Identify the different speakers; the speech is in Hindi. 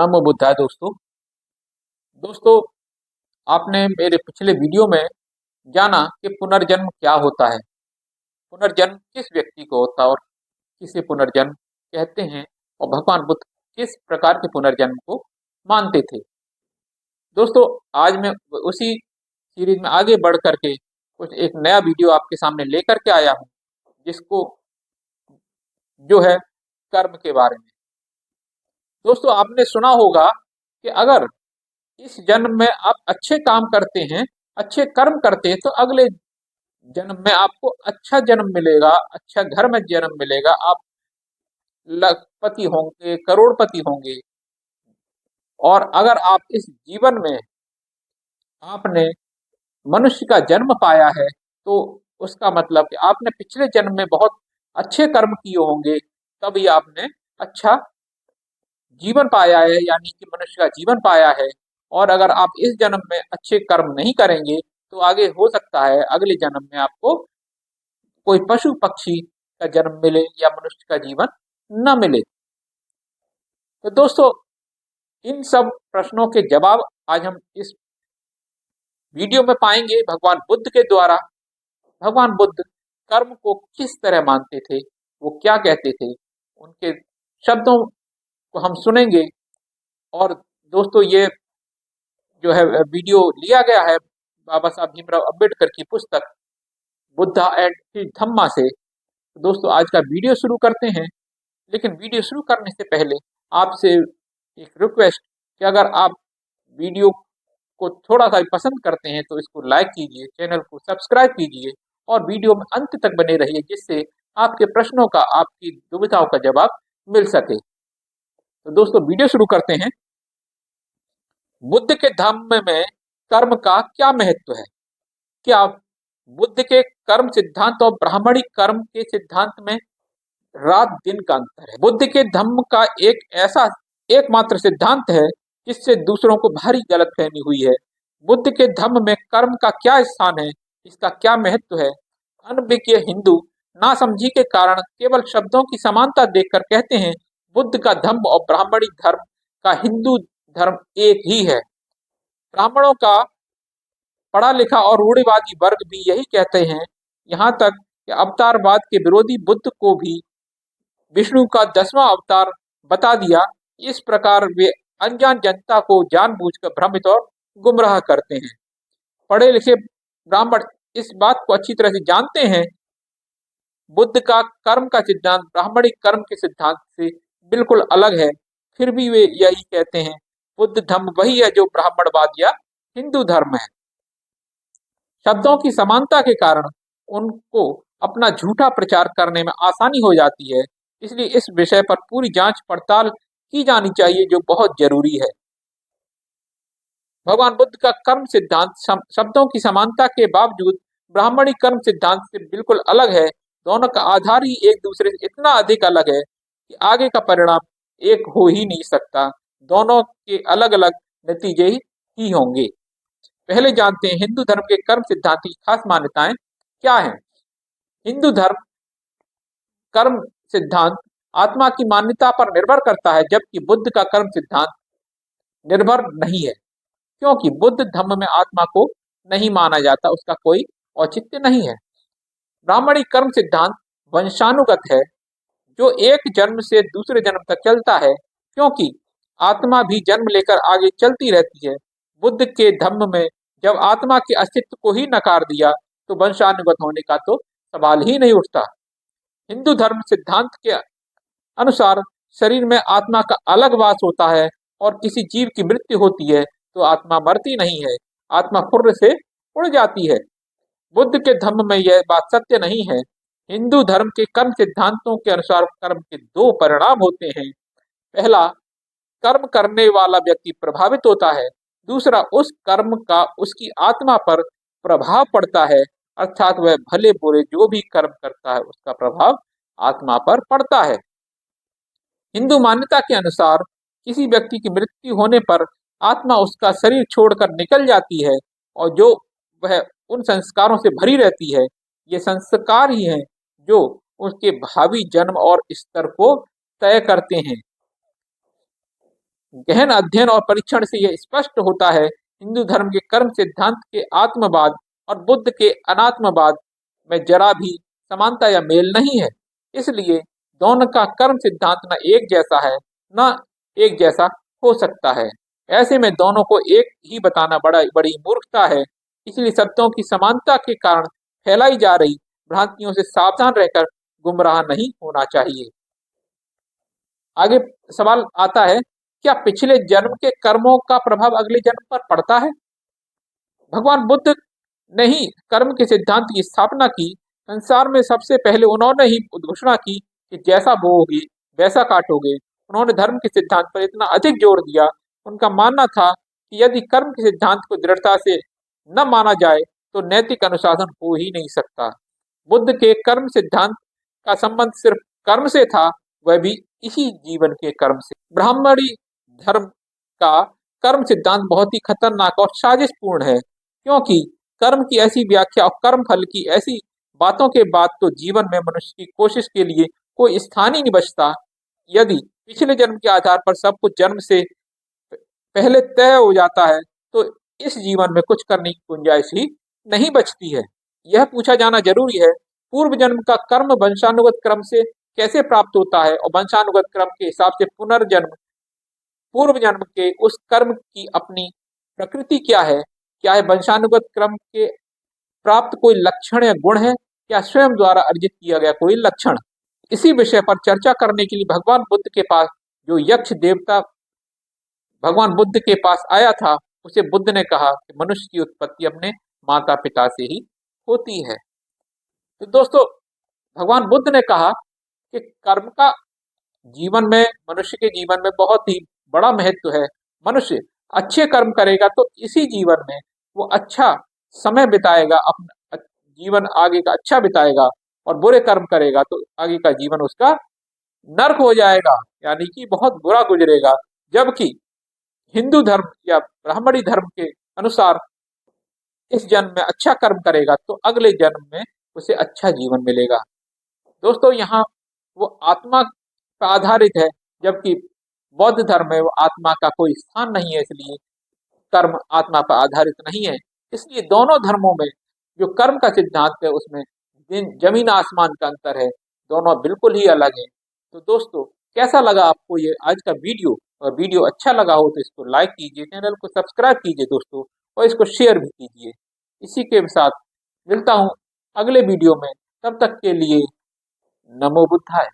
Speaker 1: नमो बुद्धाय दोस्तों। दोस्तों, आपने मेरे पिछले वीडियो में जाना कि पुनर्जन्म क्या होता है, पुनर्जन्म किस व्यक्ति को होता है और किसे पुनर्जन्म कहते हैं, और भगवान बुद्ध किस प्रकार के पुनर्जन्म को मानते थे। दोस्तों, आज मैं उसी सीरीज में आगे बढ़ करके कुछ एक नया वीडियो आपके सामने लेकर के आया हूँ, जिसको जो है कर्म के बारे में। दोस्तों, आपने सुना होगा कि अगर इस जन्म में आप अच्छे काम करते हैं, अच्छे कर्म करते हैं, तो अगले जन्म में आपको अच्छा जन्म मिलेगा, अच्छा घर में जन्म मिलेगा, आप लखपति होंगे, करोड़पति होंगे। और अगर आप इस जीवन में आपने मनुष्य का जन्म पाया है, तो उसका मतलब कि आपने पिछले जन्म में बहुत अच्छे कर्म किए होंगे, तभी आपने अच्छा जीवन पाया है, यानी कि मनुष्य का जीवन पाया है। और अगर आप इस जन्म में अच्छे कर्म नहीं करेंगे, तो आगे हो सकता है अगले जन्म में आपको कोई पशु पक्षी का जन्म मिले या मनुष्य का जीवन न मिले। तो दोस्तों, इन सब प्रश्नों के जवाब आज हम इस वीडियो में पाएंगे भगवान बुद्ध के द्वारा। भगवान बुद्ध कर्म को किस तरह मानते थे, वो क्या कहते थे, उनके शब्दों को हम सुनेंगे। और दोस्तों, ये जो है वीडियो लिया गया है बाबा साहब भीमराव अम्बेडकर की पुस्तक बुद्धा एंड हिज धम्मा से। तो दोस्तों, आज का वीडियो शुरू करते हैं। लेकिन वीडियो शुरू करने से पहले आपसे एक रिक्वेस्ट कि अगर आप वीडियो को थोड़ा सा भी पसंद करते हैं तो इसको लाइक कीजिए, चैनल को सब्सक्राइब कीजिए और वीडियो में अंत तक बने रहिए, जिससे आपके प्रश्नों का, आपकी दुविधाओं का जवाब मिल सके। तो दोस्तों, वीडियो शुरू करते हैं। बुद्ध के धम्म में कर्म का क्या महत्व है? क्या बुद्ध के कर्म सिद्धांत और ब्राह्मणी कर्म के सिद्धांत में रात दिन का अंतर है? बुद्ध के धम्म का एक ऐसा एकमात्र सिद्धांत है जिससे दूसरों को भारी गलतफहमी हुई है। बुद्ध के धम्म में कर्म का क्या स्थान है, इसका क्या महत्व है? अनभिज्ञ हिंदू नासमझी के कारण केवल शब्दों की समानता देखकर कहते हैं बुद्ध का धम्म और ब्राह्मणी धर्म का हिंदू धर्म एक ही है। ब्राह्मणों का पढ़ा लिखा और रूढ़िवादी वर्ग भी यही कहते हैं। यहाँ तक कि अवतारवाद के विरोधी बुद्ध को भी विष्णु का 10वां अवतार बता दिया। इस प्रकार वे अनजान जनता को जानबूझकर भ्रमित और गुमराह करते हैं। पढ़े लिखे ब्राह्मण इस बात को अच्छी तरह से जानते हैं, बुद्ध का कर्म का सिद्धांत ब्राह्मणी कर्म के सिद्धांत से बिल्कुल अलग है। फिर भी वे यही कहते हैं बुद्ध धर्म वही है जो ब्राह्मणवाद या हिंदू धर्म है। शब्दों की समानता के कारण उनको अपना झूठा प्रचार करने में आसानी हो जाती है। इसलिए इस विषय पर पूरी जांच पड़ताल की जानी चाहिए, जो बहुत जरूरी है। भगवान बुद्ध का कर्म सिद्धांत शब्दों की समानता के बावजूद ब्राह्मणी कर्म सिद्धांत से बिल्कुल अलग है। दोनों का आधार ही एक दूसरे से इतना अधिक अलग है कि आगे का परिणाम एक हो ही नहीं सकता। दोनों के अलग अलग नतीजे ही होंगे। पहले जानते हैं हिंदू धर्म के कर्म सिद्धांत की खास मान्यताएं क्या हैं। हिंदू धर्म कर्म सिद्धांत आत्मा की मान्यता पर निर्भर करता है, जबकि बुद्ध का कर्म सिद्धांत निर्भर नहीं है, क्योंकि बुद्ध धर्म में आत्मा को नहीं माना जाता, उसका कोई औचित्य नहीं है। ब्राह्मणी कर्म सिद्धांत वंशानुगत है, जो एक जन्म से दूसरे जन्म तक चलता है, क्योंकि आत्मा भी जन्म लेकर आगे चलती रहती है। बुद्ध के धम्म में जब आत्मा के अस्तित्व को ही नकार दिया, तो वंशानुगत होने का तो सवाल ही नहीं उठता। हिंदू धर्म सिद्धांत के अनुसार शरीर में आत्मा का अलग वास होता है, और किसी जीव की मृत्यु होती है तो आत्मा मरती नहीं है, आत्मा फुर्र से उड़ जाती है। बुद्ध के धर्म में यह बात सत्य नहीं है। हिंदू धर्म के कर्म सिद्धांतों के अनुसार कर्म के दो परिणाम होते हैं। पहला, कर्म करने वाला व्यक्ति प्रभावित होता है। दूसरा, उस कर्म का उसकी आत्मा पर प्रभाव पड़ता है, अर्थात वह भले बुरे जो भी कर्म करता है उसका प्रभाव आत्मा पर पड़ता है। हिंदू मान्यता के अनुसार किसी व्यक्ति की मृत्यु होने पर आत्मा उसका शरीर छोड़कर निकल जाती है, और जो वह उन संस्कारों से भरी रहती है। ये संस्कार ही हैं जो उसके भावी जन्म और स्तर को तय करते हैं। गहन अध्ययन और परीक्षण से यह स्पष्ट होता है, हिंदू धर्म के कर्म सिद्धांत के आत्मवाद और बुद्ध के अनात्मवाद में जरा भी समानता या मेल नहीं है। इसलिए दोनों का कर्म सिद्धांत न एक जैसा है, न एक जैसा हो सकता है। ऐसे में दोनों को एक ही बताना बड़ी मूर्खता है। इसलिए शब्दों की समानता के कारण फैलाई जा रही भ्रांतियों से सावधान रहकर गुमराह नहीं होना चाहिए। आगे सवाल आता है, क्या पिछले जन्म के कर्मों का प्रभाव अगले जन्म पर पड़ता है? भगवान बुद्ध ने ही कर्म के सिद्धांत की स्थापना की। संसार में सबसे पहले उन्होंने ही घोषणा की कि जैसा बोओगे वैसा काटोगे। उन्होंने धर्म के सिद्धांत पर इतना अधिक जोर दिया। उनका मानना था कि यदि कर्म के सिद्धांत को दृढ़ता से न माना जाए तो नैतिक अनुशासन हो ही नहीं सकता। बुद्ध के कर्म सिद्धांत का संबंध सिर्फ कर्म से था, वह भी इसी जीवन के कर्म से। ब्राह्मणी धर्म का कर्म सिद्धांत बहुत ही खतरनाक और साजिशपूर्ण है, क्योंकि कर्म की ऐसी व्याख्या और कर्म फल की ऐसी बातों के बाद तो जीवन में मनुष्य की कोशिश के लिए कोई स्थान ही नहीं बचता। यदि पिछले जन्म के आधार पर सब कुछ जन्म से पहले तय हो जाता है तो इस जीवन में कुछ करने की गुंजाइश ही नहीं बचती है। यह पूछा जाना जरूरी है, पूर्व जन्म का कर्म वंशानुगत क्रम से कैसे प्राप्त होता है और वंशानुगत क्रम के हिसाब से पुनर्जन्म पूर्व जन्म के उस कर्म की अपनी प्रकृति क्या है? क्या है वंशानुगत क्रम के प्राप्त कोई लक्षण या गुण है, या स्वयं द्वारा अर्जित किया गया कोई लक्षण? इसी विषय पर चर्चा करने के लिए भगवान बुद्ध के पास जो यक्ष देवता भगवान बुद्ध के पास आया था, उसे बुद्ध ने कहा कि मनुष्य की उत्पत्ति अपने माता पिता से ही होती है। तो दोस्तों, भगवान बुद्ध ने कहा कि कर्म का जीवन में मनुष्य के जीवन में बहुत ही बड़ा महत्व है। मनुष्य अच्छे कर्म करेगा तो इसी जीवन में वो अच्छा समय बिताएगा, अपना जीवन आगे का अच्छा बिताएगा, और बुरे कर्म करेगा तो आगे का जीवन उसका नर्क हो जाएगा, यानी कि बहुत बुरा गुजरेगा। जबकि हिंदू धर्म या ब्राह्मणी धर्म के अनुसार इस जन्म में अच्छा कर्म करेगा तो अगले जन्म में उसे अच्छा जीवन मिलेगा। दोस्तों, यहाँ वो आत्मा पर आधारित है, जबकि बौद्ध धर्म में वो आत्मा का कोई स्थान नहीं है, इसलिए कर्म आत्मा पर आधारित नहीं है। इसलिए दोनों धर्मों में जो कर्म का सिद्धांत है उसमें जमीन आसमान का अंतर है, दोनों बिल्कुल ही अलग है। तो दोस्तों, कैसा लगा आपको ये आज का वीडियो? और वीडियो अच्छा लगा हो तो इसको लाइक कीजिए, चैनल को सब्सक्राइब कीजिए दोस्तों, और इसको शेयर भी कीजिए। इसी के साथ मिलता हूँ अगले वीडियो में, तब तक के लिए नमो बुद्धाय।